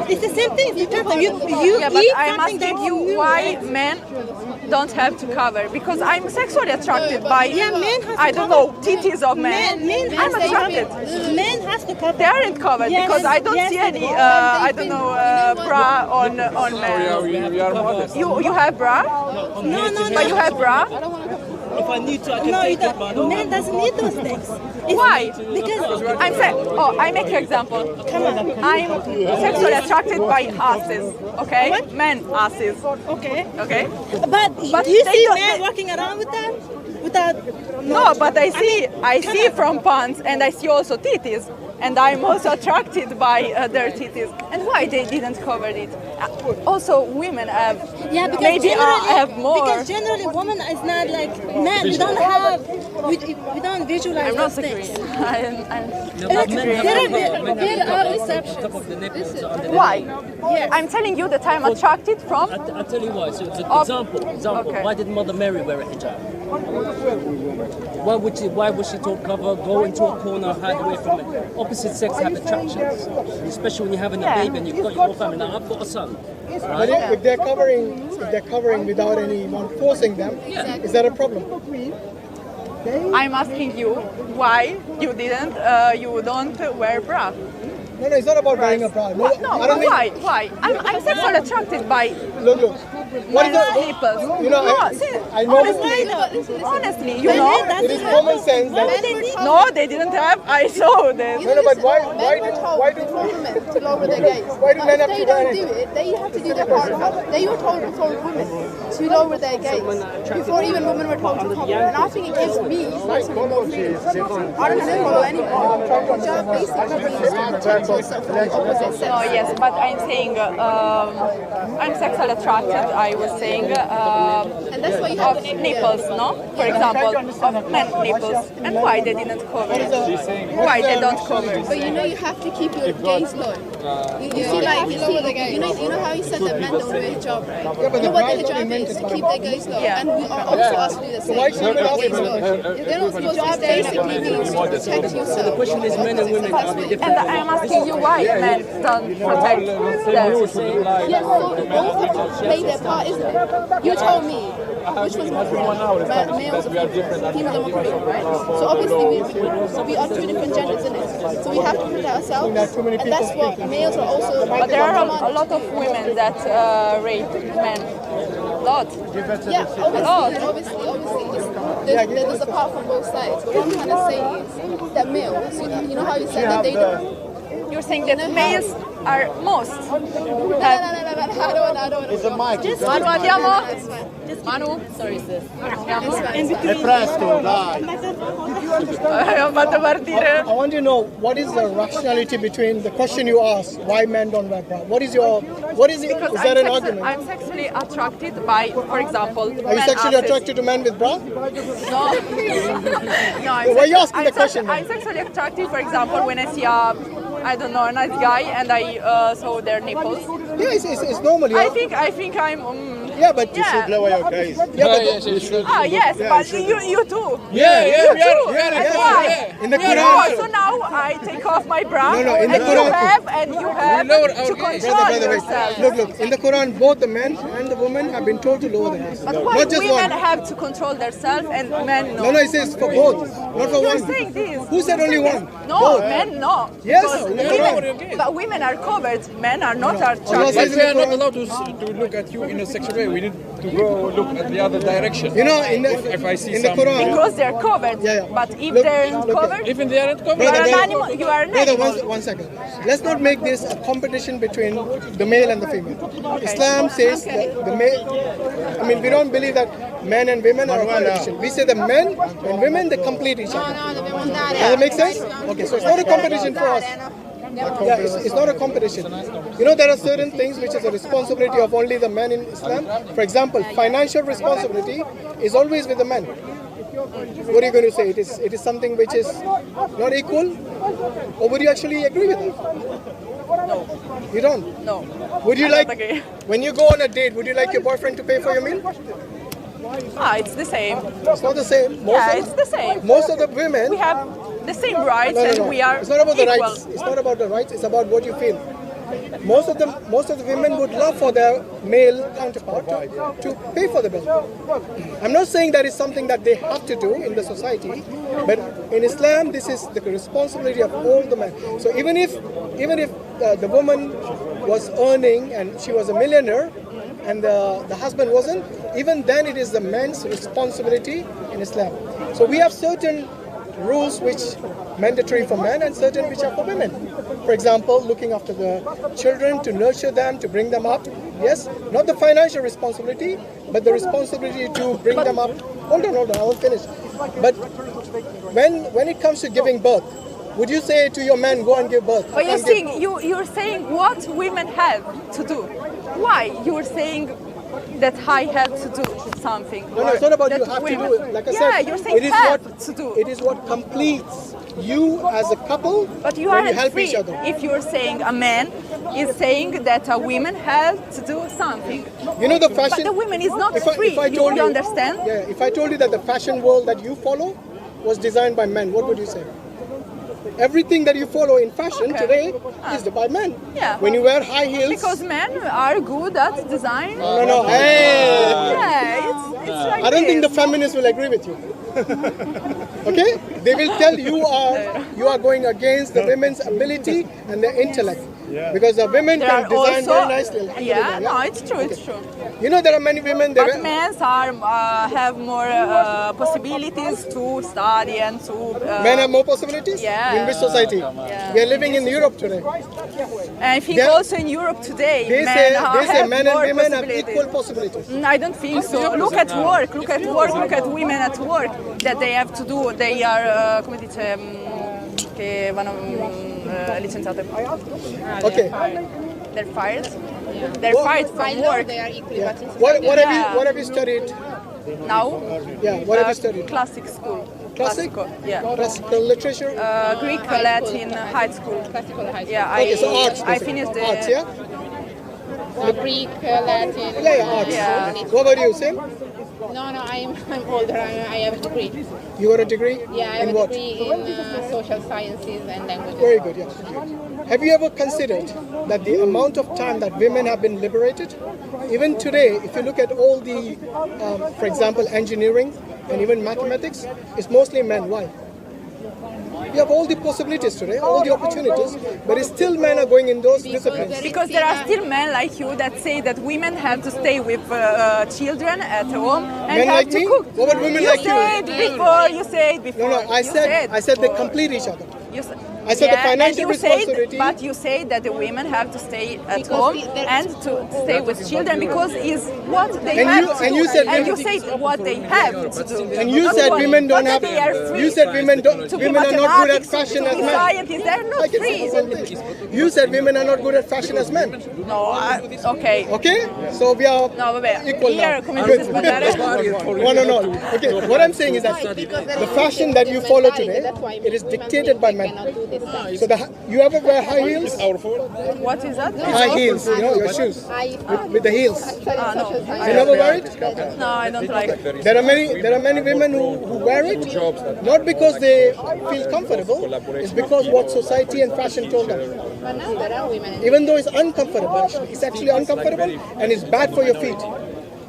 It's the same thing. You Yeah, but eat I'm something asking that you why men don't have to cover, because I'm sexually attracted by men has to I don't know titties of men. Men I'm attracted. Men has to cover. They aren't covered Yes, because I don't yes, see any I don't know bra on men. We are modest. You have bra? No. But you have bra? If I need to, I can No, take it, man. men doesn't need those things. Why? Because I'm saying, I make you example. come on. I'm sexually attracted by asses, okay? Men asses, Okay. okay? But But you they see don't- men walking around with that? Without No, but I see from pants and I see also titties. And I'm also attracted by their titties. And why they didn't cover it? Also, women have because maybe generally, have more. Because generally, woman is not like men. We don't have. We don't visualize I'm not those things. agreeing. I'm But men have There to cover. Men there have to are cover exceptions. top of the nipples under the Why? Yes. I'm telling you that I'm attracted from. I'll tell you why. So, example. Okay. Why did Mother Mary wear a hijab? Why would she told cover, go into a corner, hide away from it? Opposite sex have attractions, especially when you're having a baby and you've got your whole family. Now I've got a son. But if they're covering without anyone forcing them, is that a problem? I'm asking you why you don't wear bra. No, it's not about wearing a bra. No, I don't think. why? I'm sexually attracted by Look. What is men's the? nipples. You know, No, I know. honestly, you know. It is common sense that. No, they didn't have. I saw this. No, but why do women to lower their gaze. Why do men have If to they wear don't it? do it, they have to do their part. They were told women to lower their gaze before even women were told to cover. And I think it gives me personally more freedom. I don't have to follow anyone. Just basically means to protect yourself from the opposite sex. Oh yes, but I'm saying I'm sexually attracted. I was saying And that's why you have of nipples, no? For example, of men nipples, and why they didn't cover it? Why they don't cover it? But you know you have to keep your gaze low. You see, like you know how you said that men don't wear hijab, right? but You the know what bra the is only hijab meant is to to keep cover. their gaze low, Yeah. and we are obviously asked to do the same. why should men Gaze low. They're not supposed to basically means to protect yourself. The question is, men and women, are they different? And I'm asking you why men don't protect themselves. Yes, so both have played their part, isn't it? You told me which one's more freedom. Males are freedom, females are more freedom, right? So obviously we are two different genders, isn't it? So we have to protect ourselves, and that's what males are also. But there are a lot of women that rape men. Lot. Yeah, obviously, there's a part from both sides. What I'm trying to say is that males, you know how you said that they don't. You're saying that males are most. No, I don't. It's a mic. Manu, andiamo? It's fine. Manu? Sorry, sis. In presto, dai. Ho fatto partire. I want to know what is the rationality between the question you asked, why men don't wear bra? What is it? Because Is that an argument? I'm sexually attracted by, for example, Are you sexually attracted to men with bra? No. No, Why are you asking the question I'm sexually attracted, for example, when I see I don't know, a nice guy and I saw their nipples. Yeah, it's normal. I think I'm. Yeah, but you should lower your gaze. Yeah, but yes, but you too. Yeah, You we are. too. And why? in the No, Quran. so now I take off my bra, No, in the and Quran. you have lower our to gaze. control yourself. Look. In the Quran, both the men and the women have been told to lower their gaze. But why Not just women one. have to control themselves and men no? No, it says for both, not for You're one. saying this. Who said only one? No, Both. men no. Yes, Because in the women, but women are covered. Men are not Allah attracted. says But we are not allowed to look at you in a sexual way. We need to go look at the other direction. You know, in the if I see in the some, Quran. Because they're covered. Yeah. But if Look, they're not look. covered, even they aren't covered. you are an brother, animal. You are an Brother, animal. one second. Let's not make this a competition between the male and the female. Islam says that the male. I mean, we don't believe that men and women are a competition. We say the men and women they complete each other. Does that make sense? Okay, so it's not a competition for us. Yeah, it's not a competition. You know, there are certain things which is a responsibility of only the men in Islam. For example, financial responsibility is always with the men. What are you going to say? It is something which is not equal? Or would you actually agree with that? No, You don't? no. Would you I like, don't agree. when you go on a date, would you like your boyfriend to pay for your meal? It's the same. It's not the same. It's the same. Most of the women, We have the same rights no. and we are It's not about the equal. rights. It's not about the rights. It's about what you feel. most of the women would love for their male counterpart to pay for the bill. I'm not saying that is something that they have to do in the society, but in Islam, this is the responsibility of all the men. So even if the woman was earning and she was a millionaire, and the husband wasn't, even then it is the man's responsibility in Islam. So we have certain rules which mandatory for men and certain which are for women. For example, looking after the children, to nurture them, to bring them up. Yes, not the financial responsibility, but the responsibility to bring them up. Hold on, I won't finish. But when it comes to giving birth, would you say to your man, go and give birth? But you're saying what women have to do. Why? You're saying that I have to do something. No, it's not about you that have women, to do it. Like I yeah, said, you're saying it is have to do. It is what completes you as a couple But you when aren't you help free each other. if you're saying a man is saying that a woman has to do something. You know the fashion. But the woman is not If free. I told you understand? Yeah. If I told you that the fashion world that you follow was designed by men, what would you say? Everything that you follow in fashion today is by men. Yeah. When you wear high heels. Because men are good at design. No. Hey. Yeah, it's like I don't think the this. feminists will agree with you. Okay? They will tell you are going against the women's ability and their intellect. Because the women There can are design also, very nicely. yeah, no, it's true, it's true. You know there are many women. But men have more possibilities to study and to. Men have more possibilities? Yeah. In which society? Yeah. We are living in Europe today. And I think They- also in Europe today, They men say have men and more women have possibilities. equal possibilities. I don't think so. Look at work, look at women at work that they have to do. They are, come dice, che vanno licenziate. Okay. They're fired. They're fired I from know work. they are equally, Yeah. but in What have you studied? Now, Yeah. What have you studied? classic school. Classic? Classical, yeah. Classical literature. Greek, Latin, high school. classical high school. Yeah, Okay, so arts. I basically. finished the. Arts. Yeah. Greek, Latin. Yeah. Arts. Yeah. What about you? Same. No, I'm older. I have a degree. You got a degree? Yeah, I have in a what? degree in social sciences and languages. Very good. Yeah. Have you ever considered that the amount of time that women have been liberated, even today, if you look at all the, for example, engineering and even mathematics, it's mostly men. Why? You have all the possibilities today, all the opportunities, but still men are going in those disciplines. Because there are still men like you that say that women have to stay with children at home and Men have like to me? cook. What about women like you? You said before. No, I said they complete each other. I said the financial responsibility. But you say that the women have to stay at home and to stay with children because is what they And have you- to and do. you said and you women- say what they have to do. And you Not said what- women don't not have. that they are free You said women don't. to be Women are not good at mathematics, fashion to as be men. scientists. They're I not can say the same free. thing. You said women are not good at fashion as men. No, okay. Okay? So we are No, vabbè. equal Here, now. come Good. dice sbagliare? One and all. Okay, what I'm saying is that the fashion that you follow today, it is dictated by men. So you ever wear high heels? What is that? High heels, you know, your shoes with the heels. No. You never wear it? No, I don't like it. There are many women who wear it, not because they feel comfortable, it's because what society and fashion told them. But now there are women. Even though it's uncomfortable, actually, it's actually uncomfortable and it's bad for your feet.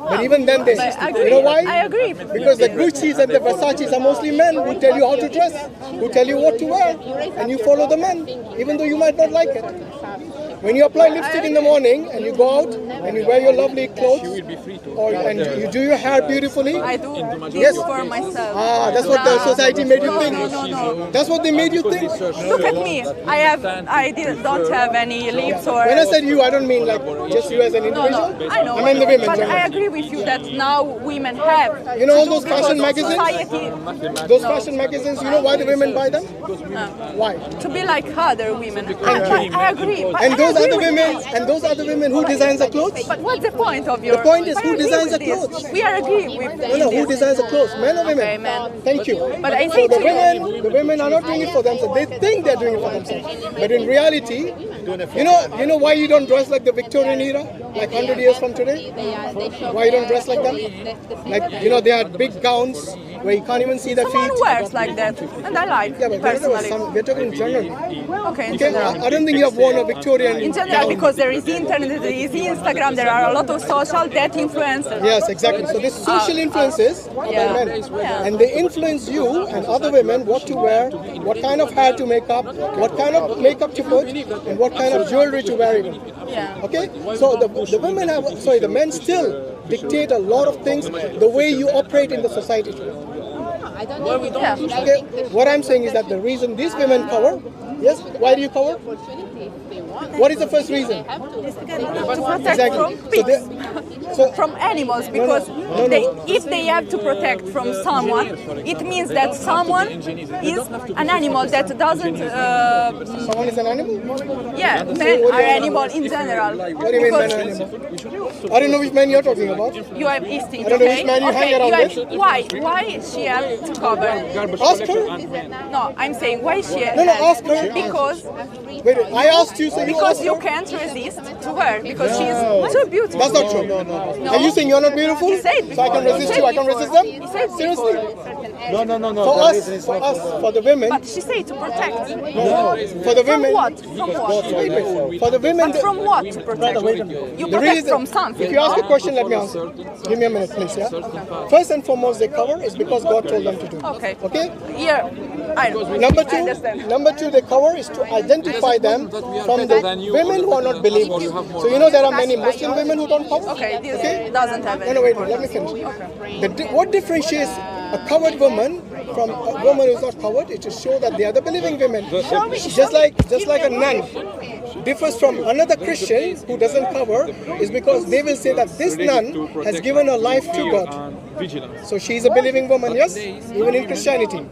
But even then, you know why? I agree. Because the Gucci's and the Versace's are mostly men who tell you how to dress, who tell you what to wear, and you follow the men, even though you might not like it. When you apply lipstick in the morning and you go out and you wear your lovely clothes, and you do your hair beautifully, I do this Yes. for myself. that's what the society made you think. No. That's what they made you think. Look at me. Don't have any lips or. When I said you, I don't mean like just you as an individual. I know. I mean the women. But I generally. agree with you that now women have. You know all to those do fashion because magazines? society- Those fashion magazines, you know why the women buy them? Why? to be like other women. I agree. But And I those agree other with women, you. and those other women who designs the clothes? But what's the point of your? The point is I who agree designs with the this. clothes? We are agree with No, who designs the clothes? Men or women? Okay, men. Thank you. But I So say the to you, the women are not doing it for themselves. They think they're doing it for themselves. But in reality, you know why you don't dress like the Victorian era, like 100 years from today? Why you don't dress like them? Like, they had big gowns where you can't even see their someone feet. wears like that, and I like Yeah, but personally. we're talking generally. Okay, in general. I don't think you have worn a Victorian In general, gown. because there is internet, there is Instagram, there are a lot of social that influencers. Yes, exactly. So this social influences by men, and they influence you and other women what to wear, what kind of hair to make up, what kind of makeup to put, and what kind of jewelry to wear even. Yeah. Okay, so the women have, sorry, the men still dictate a lot of things, the way you operate in the society. Yeah. Okay, what I'm saying is that the reason these women cover, yes, why do you cover? What is the first reason? To protect Exactly. from So pigs, so from animals, because if they have to protect from someone, it means that someone is an animal that doesn't. someone is an animal? Yeah, men are animal in general. What do you mean men are Because animal? I don't know which man you're talking about. you have instinct. I don't know Okay. which man you hang Okay. around have, with. why she has to cover? Ask her. No, I'm saying why she has. No, ask her. Because Wait, I asked you, so you because asked you her. can't resist to her because she is too beautiful. That's not true. No. Are you saying you're not beautiful? He said So I can before. resist He you, I said can resist before. them? He said Seriously? No. For us, for the women, But she said to protect. for the From women, what? From what? wait, for the women, But from what to protect? You the protect reason, from something. if you ask a question, let me answer. Give me a minute, please, yeah? First and foremost, they cover is because God told them to do. Okay. Okay? Here, I know. Number I understand. two, they cover is to identify them from the women who are not believers. So you know there are many Muslim women who don't cover. Okay, this doesn't have any. No, wait, let me finish. What differentiates a covered woman from a woman who's not covered? It to show that they are the believing women. Just like a nun differs from another Christian who doesn't cover, is because they will say that this nun has given her life to God. So she is a believing woman, yes? Even in Christianity.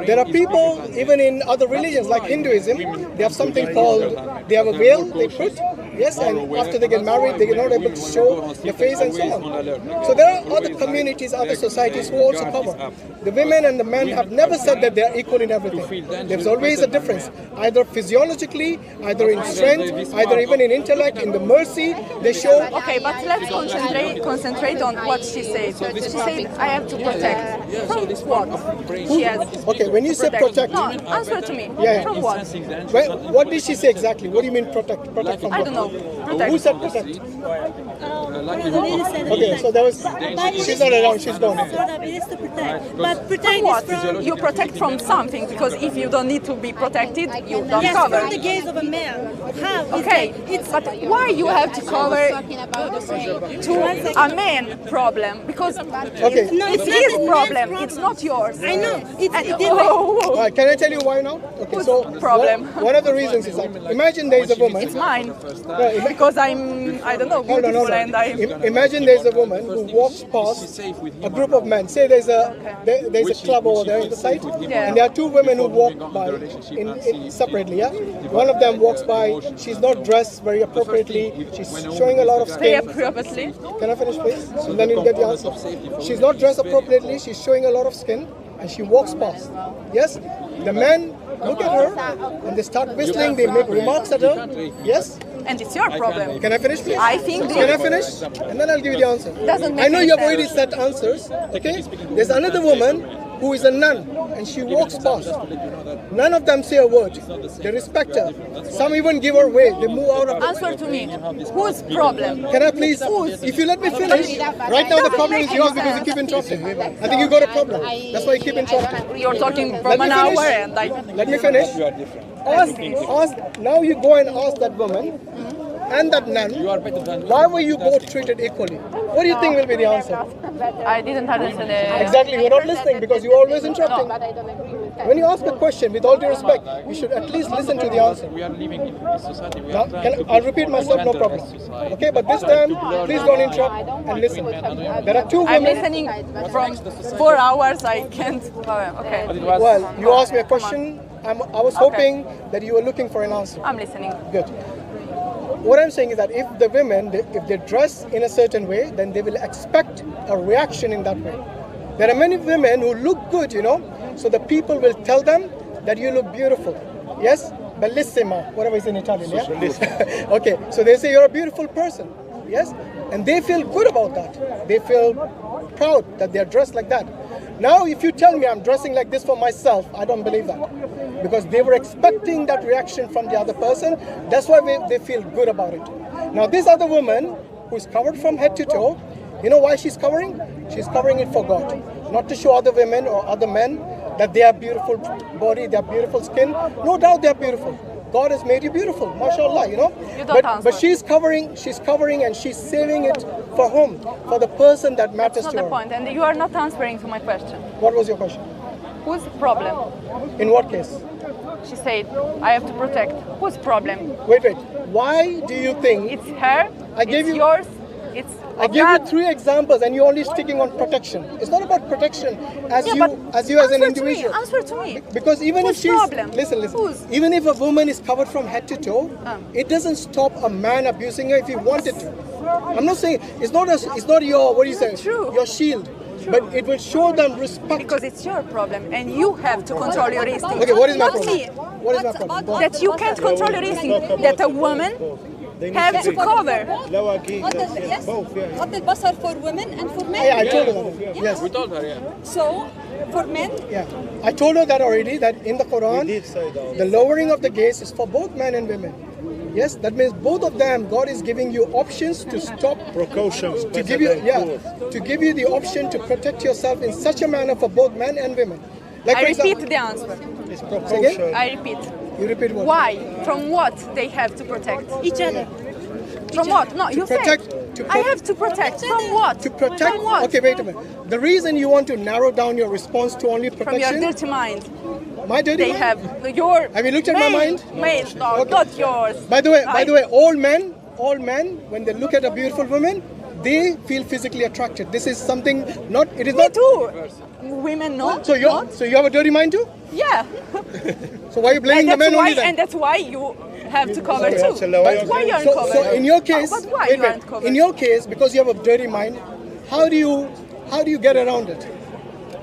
There are people, even in other religions like Hinduism, they have something called, they have a veil they put, yes, and after they get married, they are not able to show their face and so on. So there are other communities, other societies who also cover. The women and the men have never said that they are equal in everything. There's always a difference, either physiologically, either in strength, either even in intellect, in the mercy they show. Okay, but let's concentrate on what she said. She said, I have to protect. From what? She has. Okay, when you say protect, No, answer to me. Yeah. From what? what did she say exactly? What do you mean protect? Protect from I what? don't know. Who Protect. said protect? The lady said that Okay, so there was, she's not around, she's gone. sort of, it is to protect. But From protect what? is from, You protect from something, because if you don't need to be protected, you don't yes, cover. from the gaze of a man. How? It's Okay, like- it's but why you have to cover to a man problem? Because Okay. No, it's it's not his a man's problem, problem. it's not yours. I know. It's And- they like, oh, Alright, can I tell you why now? Okay, so problem? One of the reasons is like, imagine there is a woman. it's mine. No, Because I don't know, Hold on, beautiful hold and I... on. Imagine there's a woman who walks past a group of men. Say there's a club over there in the site, Yeah. and there are two women who walk by separately. Yeah, one of them walks by. She's not dressed very appropriately. She's showing a lot of Stay skin. appropriately. Can I finish, please? So then you'll get the answer. She's not dressed appropriately. She's showing a lot of skin, and she walks past. Yes, the men look at her and they start whistling. They make remarks at her. Yes. And it's your problem. Can I finish, please? I think Can I finish? And then I'll give you the answer. Doesn't make I know any you have sense. already said answers. Okay. There's another woman who is a nun, and she walks past. None of them say a word. They respect her. Some even give her way. They move out of. Answer to me. Whose problem? Can I please? If you let me finish. Right now the problem is yours because you keep interrupting. I think you got a problem. That's why you keep interrupting. You're talking Let from me an finish. hour and I... Let me finish. Ask. Now you go and ask that woman and that nun. Why were you both treated equally? What do you think will be the answer? I didn't understand. Exactly, you're not listening because you're always interrupting. When you ask a question, with all due respect, you should at least listen to the answer. We are living in this society. Now, I'll repeat myself, no problem. Okay, but this time, please don't interrupt and listen. There are two I'm women. listening from 4 hours. I can't. Okay, Well, you asked me a question. I was hoping that you were looking for an answer. I'm listening. Good. What I'm saying is that if the women, if they dress in a certain way, then they will expect a reaction in that way. There are many women who look good, you know, so the people will tell them that you look beautiful. Yes? Bellissima, whatever is in Italian, yeah? Okay, so they say you're a beautiful person. Yes? And they feel good about that. They feel proud that they're dressed like that. Now, if you tell me I'm dressing like this for myself, I don't believe that. because they were expecting that reaction from the other person. That's why they feel good about it. Now this other woman who's covered from head to toe, you know why she's covering? She's covering it for God, not to show other women or other men that they have beautiful body, they have beautiful skin. No doubt they're beautiful. God has made you beautiful, mashallah, you know. But she's covering and she's saving it for whom? For the person that matters to her. That's not the point, and you are not answering to my question. What was your question? Whose problem? In what case? She said, I have to protect. Whose problem? Wait. Why do you think? It's her, it's yours, it's I gave you 3 examples and you're only sticking on protection. It's not about protection as an individual. Answer to me. Because even if she's problem? Listen. Even if a woman is covered from head to toe, it doesn't stop a man abusing her if he wanted to. I'm not saying it's not your, what do you say? True. Your shield. True. But it will show them respect. Because it's your problem and you have to control your instinct. Okay, what is my Not problem? me. What is my problem? That you can't control your instinct. That a woman have to cover. غض البصر for women and for men. Yeah, I told her that. Yes. We told her, yeah. So for men, Yeah, I told her that already, that in the Quran, the lowering of the gaze is for both men and women. Yes, that means both of them, God is giving you options to stop, precautions, to give you, to give you the option to protect yourself in such a manner for both men and women. Like I for repeat example, the answer. It's precaution. I repeat. you repeat what? Why? From what they have to protect? each other. From what? No, you protect- said. to I pro- have to protect. From what? To protect. From what? Okay, wait a minute. The reason you want to narrow down your response to only From your protection, dirty mind. my dirty They mind? have your. Have you looked at my mind? Male, no, Okay. not yours. By the way, all men, when they look at a beautiful woman, they feel physically attracted. This is something not. It is Me not. too. Women not. So you have a dirty mind too? Yeah. So why are you blaming the men only then? And that's why you have to cover too. But Why you aren't So covered? in your case, But why wait, you wait. aren't covered? In your case, because you have a dirty mind, how do you get around it?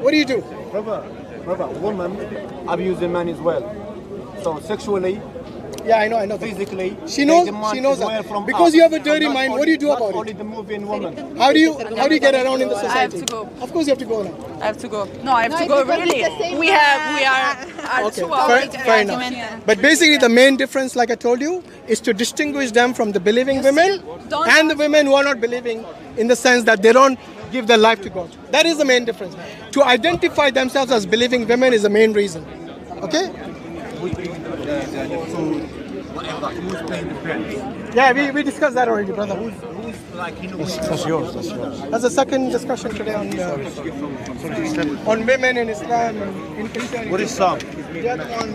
What do you do? Brother, women abuse the man as well. So sexually, Yeah, I know that. physically, She knows well that. from Because us. you have a dirty Not mind, only- what do you do not about only it? the moving woman. How do you get around in the I have society? to go. Of course you have to go now. I have to go. No, I have to No, go. because Really, it's the same we are Okay, 2 hours. fair enough. But basically the main difference, like I told you, is to distinguish them from the believing women don't and the women who are not believing, in the sense that they don't give their life to God. That is the main difference. To identify themselves as believing women is the main reason. Okay? Yeah, we discussed that already, brother. That's yours. That's the second discussion today on women in Islam and in Christianity. What is Islam? The other one.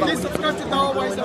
Please subscribe to Dawah Voice.